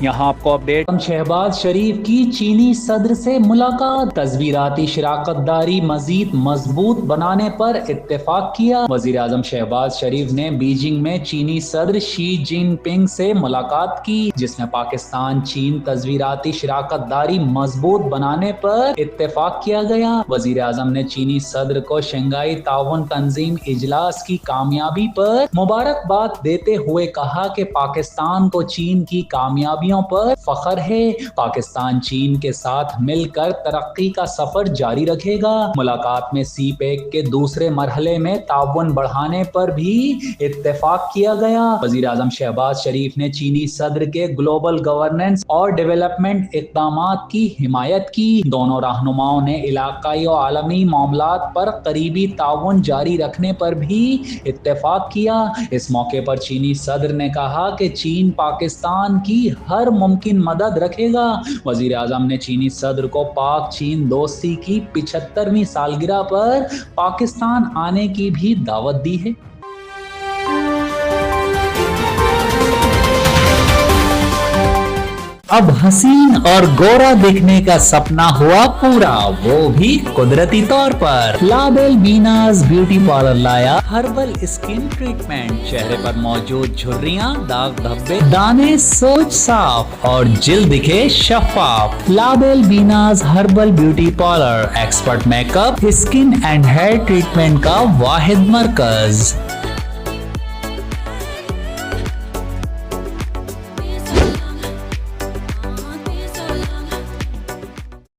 यहाँ आपको अपडेट। शहबाज शरीफ की चीनी सदर से मुलाकात, तस्वीराती शराकतदारी मजीद मजबूत बनाने पर इत्तेफाक किया। वजीर आजम शहबाज शरीफ ने बीजिंग में चीनी सदर शी जिनपिंग से मुलाकात की, जिसमें पाकिस्तान चीन तस्वीराती शराकतदारी मजबूत बनाने पर इत्तेफाक किया गया। वजीर आजम ने चीनी सदर को शंघाई ताउन तंजीम इजलास की कामयाबी पर मुबारकबाद देते हुए कहा कि पाकिस्तान को चीन की कामयाबियों पर फख्र है। पाकिस्तान चीन के साथ मिलकर तरक्की का सफर जारी रखेगा। मुलाकात में सी पैक के दूसरे मरहले में ताउन बढ़ाने पर भी इत्तेफाक किया गया। वजीर आजम शहबाज शरीफ ने चीनी सदर के ग्लोबल गवर्नेंस और डेवलपमेंट इक़दामात की हिमायत की। दोनों रहनुमाओं ने इलाकाई और आलमी मामलात पर करीबी ताउन जारी रखने पर भी इत्तेफाक किया। इस मौके पर चीनी सदर ने कहा कि चीन पाकिस्तान की हर मुमकिन मदद रखेगा। वजीर आजम ने चीनी सदर को पाक चीन दोस्ती की 75वीं सालगिरह पर पाकिस्तान आने की भी दावत दी है। अब हसीन और गोरा दिखने का सपना हुआ पूरा, वो भी कुदरती तौर पर। लाबेल बीनाज ब्यूटी पार्लर लाया हर्बल स्किन ट्रीटमेंट। चेहरे पर मौजूद झुर्रियां, दाग धब्बे, दाने सोच साफ और जिल्द दिखे शफाफ। लाबेल बीनाज herbal beauty parlour expert makeup, skin and hair treatment का वाहिद मरकज।